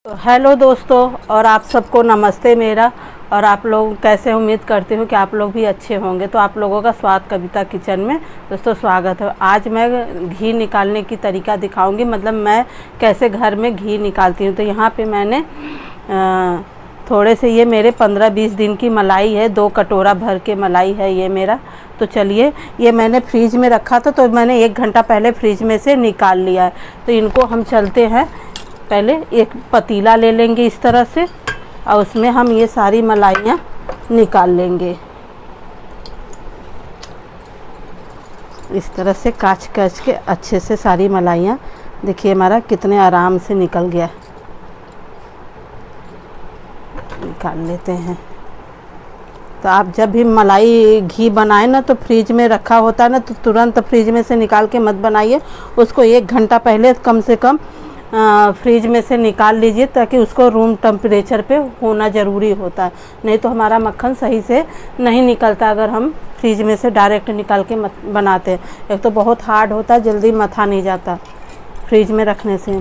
तो हेलो दोस्तों, और आप सबको नमस्ते मेरा। और आप लोग कैसे, उम्मीद करती हूँ कि आप लोग भी अच्छे होंगे। तो आप लोगों का स्वाद कविता किचन में दोस्तों स्वागत है। आज मैं घी निकालने की तरीका दिखाऊंगी, मतलब मैं कैसे घर में घी निकालती हूँ। तो यहाँ पे मैंने थोड़े से, ये मेरे 15-20 दिन की मलाई है, 2 कटोरा भर के मलाई है ये मेरा। तो चलिए, ये मैंने फ्रिज में रखा था, तो मैंने 1 घंटा पहले फ्रिज में से निकाल लिया है। तो इनको हम चलते हैं, पहले एक पतीला ले लेंगे इस तरह से, और उसमें हम ये सारी मलाइयाँ निकाल लेंगे। इस तरह से काच के अच्छे से सारी मलाइयाँ, देखिए हमारा कितने आराम से निकल गया। निकाल लेते हैं। तो आप जब भी मलाई घी बनाएं ना, तो फ्रिज में रखा होता है ना, तो तुरंत फ्रिज में से निकाल के मत बनाइए। उसको 1 घंटा पहले कम से कम फ्रिज में से निकाल लीजिए, ताकि उसको रूम टेम्परेचर पे होना ज़रूरी होता है। नहीं तो हमारा मक्खन सही से नहीं निकलता अगर हम फ्रिज में से डायरेक्ट निकाल के बनाते हैं। एक तो बहुत हार्ड होता है, जल्दी मथा नहीं जाता फ्रिज में रखने से।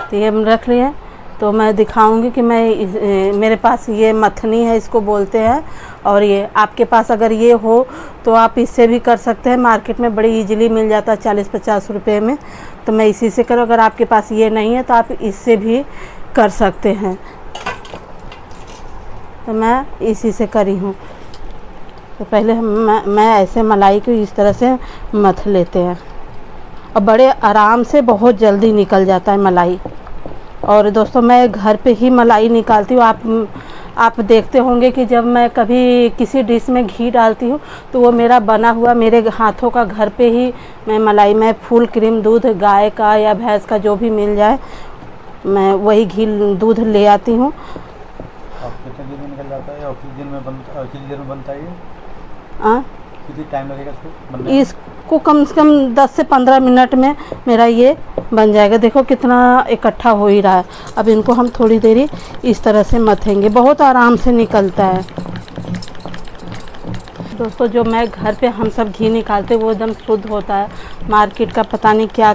तो ये रख लिए, तो मैं दिखाऊंगी कि मेरे पास ये मथनी है, इसको बोलते हैं। और ये आपके पास अगर ये हो तो आप इससे भी कर सकते हैं। मार्केट में बड़ी इजीली मिल जाता है 40-50 रुपए में। तो मैं इसी से करूँ। अगर आपके पास ये नहीं है तो आप इससे भी कर सकते हैं। तो मैं इसी से करी हूँ। तो पहले मैं ऐसे मलाई को इस तरह से मथ लेते हैं, और बड़े आराम से बहुत जल्दी निकल जाता है मलाई। और दोस्तों, मैं घर पे ही मलाई निकालती हूँ। आप देखते होंगे कि जब मैं कभी किसी डिश में घी डालती हूँ, तो वो मेरा बना हुआ, मेरे हाथों का घर पे ही मैं फुल क्रीम दूध, गाय का या भैंस का जो भी मिल जाए, मैं वही घी दूध ले आती हूँ। आप कितने दिन में निकल जाता है, और कितने दिन में बनता है ये? कितनी टाइम लगेगा इसको बनने में? इसको कम से कम 10 से 15 मिनट में मेरा ये बन जाएगा। देखो कितना इकट्ठा हो ही रहा है। अब इनको हम थोड़ी देरी इस तरह से मथेंगे, बहुत आराम से निकलता है। दोस्तों, जो मैं घर पे हम सब घी निकालते हैं वो एकदम शुद्ध होता है। मार्केट का पता नहीं क्या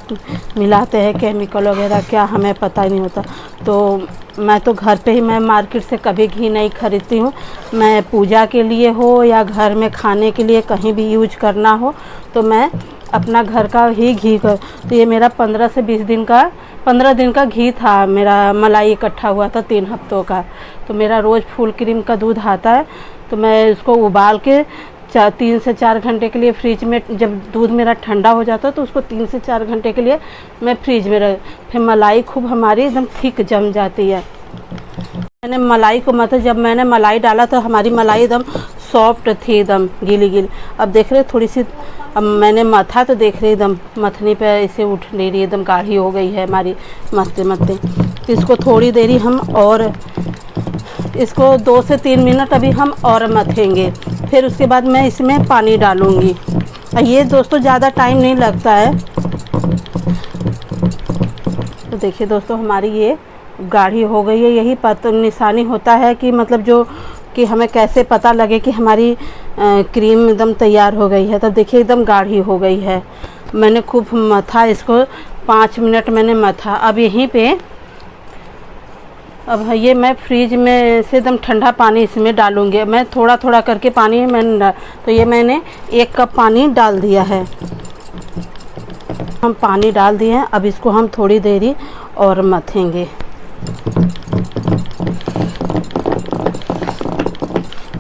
मिलाते हैं, केमिकल वगैरह क्या, हमें पता ही नहीं होता। तो मैं तो घर पे ही, मैं मार्केट से कभी घी नहीं खरीदती हूँ। मैं पूजा के लिए हो या घर में खाने के लिए कहीं भी यूज करना हो, तो मैं अपना घर का ही घी कर। तो ये मेरा 15 दिन का घी था, मेरा मलाई इकट्ठा हुआ था 3 हफ्तों का। तो मेरा रोज़ फुल क्रीम का दूध आता है, तो मैं इसको उबाल के 3 से 4 घंटे के लिए फ्रिज में, जब दूध मेरा ठंडा हो जाता है तो उसको 3 से 4 घंटे के लिए मैं फ्रिज में रख, फिर मलाई खूब हमारी एकदम थिक जम जाती है। मैंने मलाई को जब मैंने मलाई डाला तो हमारी मलाई एकदम सॉफ्ट थी, एकदम गीली गीली। अब देख रहे थोड़ी सी, अब मैंने मथा तो देख रहे एकदम मथनी पे इसे उठ नहीं रही, एकदम गाढ़ी हो गई है हमारी मथते मथते। तो इसको थोड़ी देरी हम और इसको 2 से 3 मिनट अभी हम और मथेंगे। फिर उसके बाद मैं इसमें पानी डालूँगी। ये दोस्तों ज़्यादा टाइम नहीं लगता है। तो देखिए दोस्तों, हमारी ये गाढ़ी हो गई है। यही निशानी होता है कि मतलब जो कि हमें कैसे पता लगे कि हमारी क्रीम एकदम तैयार हो गई है। तब देखिए एकदम गाढ़ी हो गई है। मैंने खूब मथा इसको, 5 मिनट मैंने मथा। अब यहीं पे, अब ये मैं फ्रिज में से एकदम ठंडा पानी इसमें डालूँगी। मैं थोड़ा थोड़ा करके पानी मैंने तो ये मैंने 1 कप पानी डाल दिया है। हम पानी डाल दिए हैं। अब इसको हम थोड़ी देरी और मथेंगे।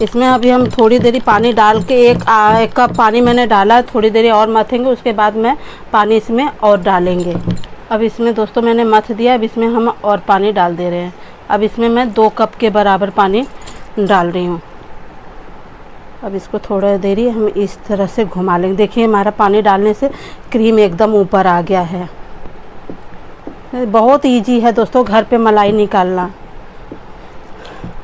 इसमें अभी हम थोड़ी देरी पानी डाल के, 1 कप पानी मैंने डाला है, थोड़ी देरी और मथेंगे। उसके बाद में पानी इसमें और डालेंगे। अब इसमें दोस्तों मैंने मथ दिया। अब इसमें हम और पानी डाल दे रहे हैं। अब इसमें मैं 2 कप के बराबर पानी डाल रही हूँ। अब इसको थोड़ा देरी हम इस तरह से घुमा लेंगे। देखिए हमारा पानी डालने से क्रीम एकदम ऊपर आ गया है। बहुत इजी है दोस्तों घर पे मलाई निकालना।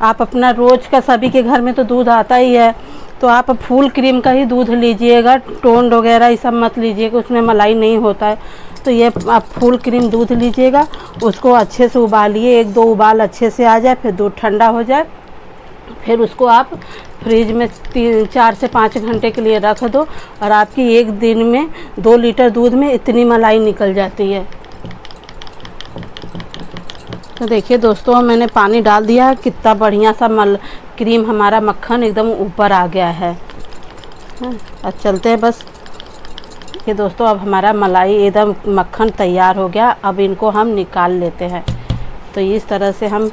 आप अपना रोज़ का, सभी के घर में तो दूध आता ही है, तो आप फुल क्रीम का ही दूध लीजिएगा। टोंड वगैरह ये सब मत लीजिएगा, उसमें मलाई नहीं होता है। तो ये आप फुल क्रीम दूध लीजिएगा, उसको अच्छे से उबालिए, 1-2 उबाल अच्छे से आ जाए, फिर दूध ठंडा हो जाए, फिर उसको आप फ्रिज में 4 से 5 घंटे के लिए रख दो। और आपकी 1 दिन में 2 लीटर दूध में इतनी मलाई निकल जाती है। तो देखिए दोस्तों, मैंने पानी डाल दिया, कितना बढ़िया सा क्रीम हमारा मक्खन एकदम ऊपर आ गया है। अब चलते हैं बस। ये दोस्तों, अब हमारा मलाई एकदम मक्खन तैयार हो गया। अब इनको हम निकाल लेते हैं। तो इस तरह से हम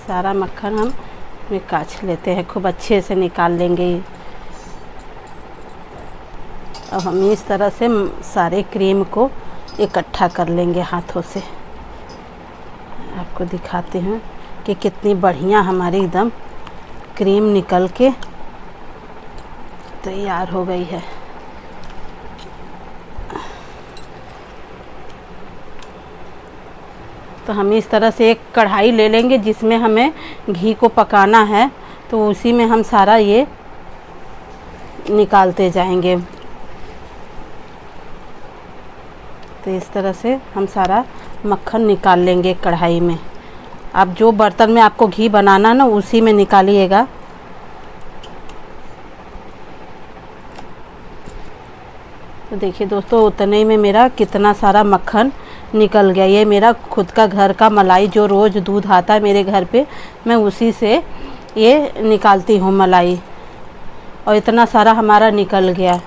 सारा मक्खन हम काछ लेते हैं, खूब अच्छे से निकाल लेंगे। अब हम इस तरह से सारे क्रीम को इकट्ठा कर लेंगे हाथों से। आपको दिखाते हैं कि कितनी बढ़िया हमारी एकदम क्रीम निकल के तैयार हो गई है। तो हम इस तरह से एक कढ़ाई ले लेंगे जिसमें हमें घी को पकाना है, तो उसी में हम सारा ये निकालते जाएंगे। तो इस तरह से हम सारा मक्खन निकाल लेंगे कढ़ाई में। आप जो बर्तन में आपको घी बनाना ना, उसी में निकालिएगा। तो देखिए दोस्तों, उतने ही में मेरा कितना सारा मक्खन निकल गया। ये मेरा खुद का घर का मलाई, जो रोज़ दूध आता है मेरे घर पे, मैं उसी से ये निकालती हूँ मलाई। और इतना सारा हमारा निकल गया।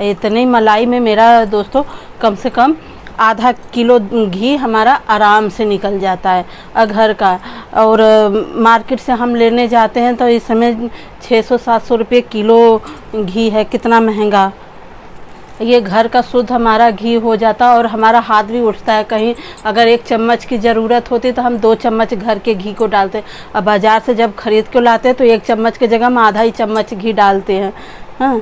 इतनी मलाई में मेरा दोस्तों कम से कम आधा किलो घी हमारा आराम से निकल जाता है घर का। और मार्केट से हम लेने जाते हैं तो इस समय 600-700 रुपये किलो घी है, कितना महंगा। ये घर का शुद्ध हमारा घी हो जाता और हमारा हाथ भी उठता है। कहीं अगर 1 चम्मच की ज़रूरत होती तो हम 2 चम्मच घर के घी को डालते। अब बाज़ार से जब ख़रीद के लाते हैं तो 1 चम्मच की जगह हम आधा ही चम्मच घी डालते हैं। हाँ,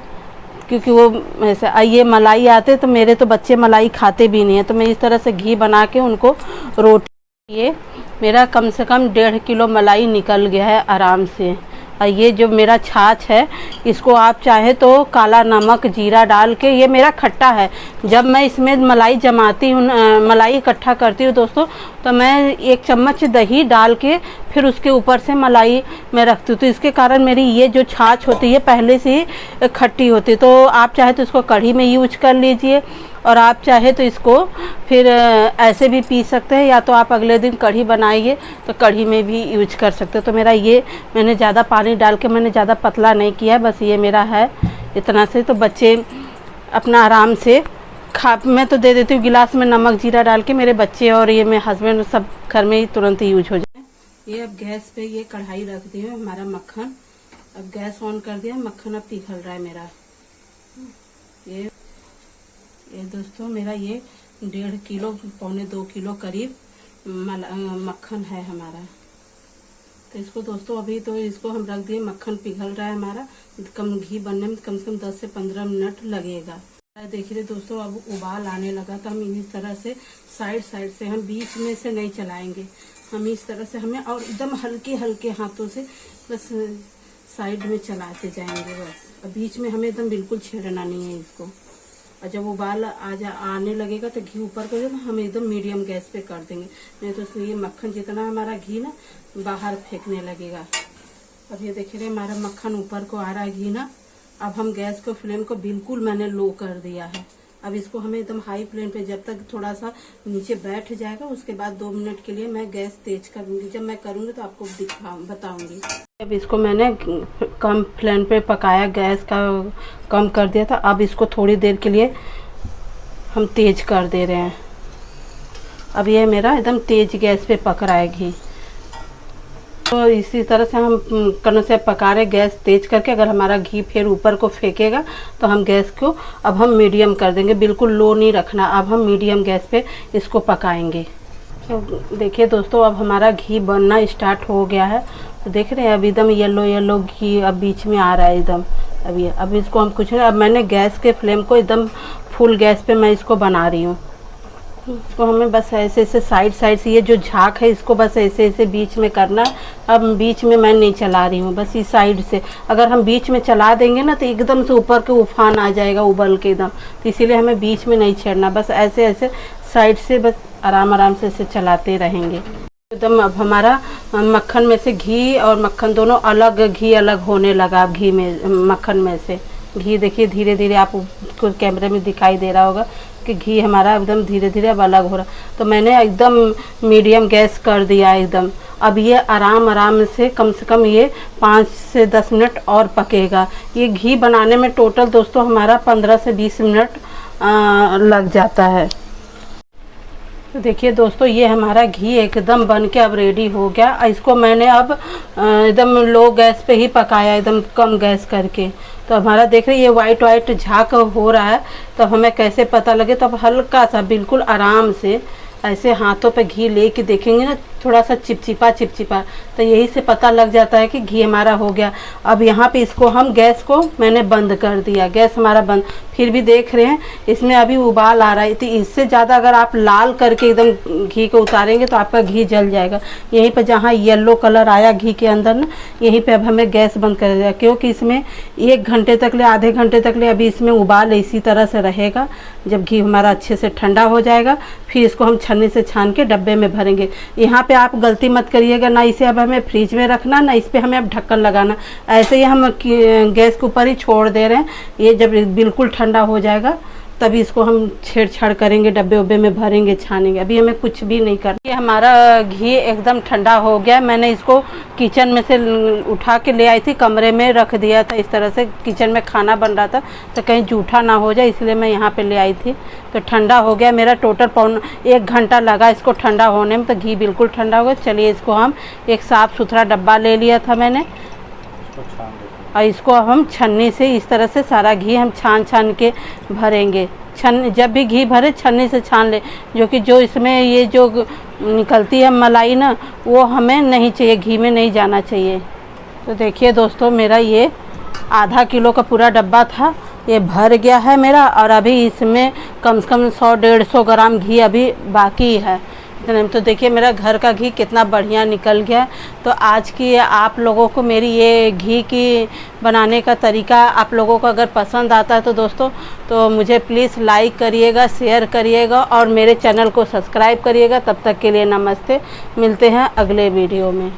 क्योंकि वो ऐसे ये मलाई आते तो मेरे तो बच्चे मलाई खाते भी नहीं है। तो मैं इस तरह से घी बना के उनको रोटी, ये मेरा कम से कम 1.5 किलो मलाई निकल गया है आराम से। और ये जो मेरा छाछ है, इसको आप चाहे तो काला नमक जीरा डाल के, ये मेरा खट्टा है। जब मैं इसमें मलाई जमाती हूँ, मलाई इकट्ठा करती हूँ दोस्तों, तो मैं 1 चम्मच दही डाल के फिर उसके ऊपर से मलाई मैं रखती हूँ। तो इसके कारण मेरी ये जो छाछ होती है पहले से ही खट्टी होती है। तो आप चाहे तो इसको कढ़ी में यूज कर लीजिए, और आप चाहे तो इसको फिर ऐसे भी पी सकते हैं, या तो आप अगले दिन कढ़ी बनाइए तो कढ़ी में भी यूज कर सकते हो। तो मेरा ये, मैंने ज़्यादा पानी डाल के मैंने ज़्यादा पतला नहीं किया, बस ये मेरा है इतना से। तो बच्चे अपना आराम से मैं तो दे देती हूँ गिलास में नमक जीरा डाल के, मेरे बच्चे और ये मेरे हस्बैंड सब घर में ही तुरंत ही यूज हो जाए। ये अब गैस पे ये कढ़ाई रख दी है हमारा मक्खन। अब गैस ऑन कर दिया, मक्खन अब पिघल रहा है मेरा। ये दोस्तों मेरा ये 1.5 किलो, 1.25-2 किलो करीब मक्खन है हमारा। तो इसको दोस्तों अभी तो इसको हम रख दिए, मक्खन पिघल रहा है हमारा। कम घी बनने में कम से कम 10 से 15 मिनट लगेगा। देखिए दोस्तों, अब उबाल आने लगा। तो हम इस तरह से साइड से, हम बीच में से नहीं चलाएंगे, हम इस तरह से हमें, और एकदम हल्के हल्के हाथों से बस साइड में चलाते जाएंगे बस। बीच में हमें एकदम बिल्कुल छेड़ना नहीं है इसको। और जब उबाल आने लगेगा तो घी ऊपर कर देना, हम एकदम मीडियम गैस पे कर देंगे, नहीं तो ये मक्खन जितना हमारा घी ना बाहर फेंकने लगेगा। अब ये देखिए हमारा मक्खन ऊपर को आ रहा है घी ना। अब हम गैस को फ्लेम को बिल्कुल मैंने लो कर दिया है। अब इसको हमें एकदम हाई फ्लेम पे, जब तक थोड़ा सा नीचे बैठ जाएगा उसके बाद 2 मिनट के लिए मैं गैस तेज कर दूंगी। जब मैं करूंगी तो आपको बताऊंगी। अब इसको मैंने कम फ्लेम पे पकाया, गैस का कम कर दिया था। अब इसको थोड़ी देर के लिए हम तेज कर दे रहे हैं। अब ये मेरा एकदम तेज गैस पे पक रहा है घी। तो इसी तरह से हम कनो से पका रहे, गैस तेज करके। अगर हमारा घी फिर ऊपर को फेंकेगा तो हम गैस को अब हम मीडियम कर देंगे, बिल्कुल लो नहीं रखना। अब हम मीडियम गैस पे इसको पकाएंगे। तो देखिए दोस्तों, अब हमारा घी बनना स्टार्ट हो गया है। तो देख रहे हैं अब एकदम येलो घी अब बीच में आ रहा है एकदम। अब इसको हम कुछ नहीं, अब मैंने गैस के फ्लेम को एकदम फुल गैस पे मैं इसको बना रही हूँ। इसको हमें बस ऐसे साइड से, ये जो झाग है इसको बस ऐसे बीच में करना। अब बीच में मैं नहीं चला रही हूँ, बस इस साइड से। अगर हम बीच में चला देंगे ना तो एकदम से ऊपर के उफान आ जाएगा उबल के एकदम। तो इसीलिए हमें बीच में नहीं छेड़ना, बस ऐसे साइड से बस आराम से इसे चलाते रहेंगे एकदम। अब हमारा मक्खन में से घी और मक्खन दोनों अलग, घी अलग होने लगा घी में, मक्खन में से घी। देखिए धीरे धीरे आपको कैमरे में दिखाई दे रहा होगा, कि घी हमारा एकदम धीरे धीरे अब अलग हो रहा। तो मैंने एकदम मीडियम गैस कर दिया एकदम। अब ये आराम से कम ये 5 से 10 मिनट और पकेगा। ये घी बनाने में टोटल दोस्तों हमारा 15 से 20 मिनट लग जाता है। तो देखिए दोस्तों, ये हमारा घी एकदम बन के अब रेडी हो गया। इसको मैंने अब एकदम लो गैस पे ही पकाया, एकदम कम गैस करके। तो हमारा देख रहे ये वाइट झाग हो रहा है। तो हमें कैसे पता लगे, तो अब हल्का सा बिल्कुल आराम से ऐसे हाथों पे घी लेके देखेंगे ना, थोड़ा सा चिपचिपा तो यही से पता लग जाता है कि घी हमारा हो गया। अब यहाँ पे इसको हम गैस को मैंने बंद कर दिया, गैस हमारा बंद। फिर भी देख रहे हैं इसमें अभी उबाल आ रहा है। तो इससे ज़्यादा अगर आप लाल करके एकदम घी को उतारेंगे तो आपका घी जल जाएगा। यहीं पर जहाँ येलो कलर आया घी के अंदर ना, यहीं पर अब हमें गैस बंद कर दिया, क्योंकि इसमें 1 घंटे तक ले, आधे घंटे तक ले अभी इसमें उबाल इसी तरह से रहेगा। जब घी हमारा अच्छे से ठंडा हो जाएगा फिर इसको हम छन्नी से छान के डब्बे में भरेंगे। यहाँ पे आप गलती मत करिएगा, ना इसे अब हमें फ्रिज में रखना, ना इस पे हमें अब ढक्कन लगाना। ऐसे ही हम गैस के ऊपर ही छोड़ दे रहे हैं। ये जब बिल्कुल ठंडा हो जाएगा तभी इसको हम छेड़छाड़ करेंगे, डब्बे उब्बे में भरेंगे, छानेंगे। अभी हमें कुछ भी नहीं करना। ये हमारा घी एकदम ठंडा हो गया। मैंने इसको किचन में से उठा के ले आई थी, कमरे में रख दिया था। इस तरह से किचन में खाना बन रहा था तो कहीं जूठा ना हो जाए, इसलिए मैं यहाँ पे ले आई थी। तो ठंडा हो गया मेरा। टोटल 1 घंटा लगा इसको ठंडा होने में। तो घी बिल्कुल ठंडा हो गया। चलिए इसको हम एक साफ़ सुथरा डब्बा ले लिया था मैंने, और इसको हम छन्नी से इस तरह से सारा घी हम छान के भरेंगे। जब भी घी भरे छन्नी से छान ले, जो इसमें ये जो निकलती है मलाई ना, वो हमें नहीं चाहिए, घी में नहीं जाना चाहिए। तो देखिए दोस्तों, मेरा ये आधा किलो का पूरा डब्बा था, ये भर गया है मेरा। और अभी इसमें कम से कम 100-150 ग्राम घी अभी बाकी है। तो देखिए मेरा घर का घी कितना बढ़िया निकल गया। तो आज की आप लोगों को मेरी ये घी की बनाने का तरीका आप लोगों को अगर पसंद आता है तो दोस्तों, तो मुझे प्लीज़ लाइक करिएगा, शेयर करिएगा और मेरे चैनल को सब्सक्राइब करिएगा। तब तक के लिए नमस्ते, मिलते हैं अगले वीडियो में।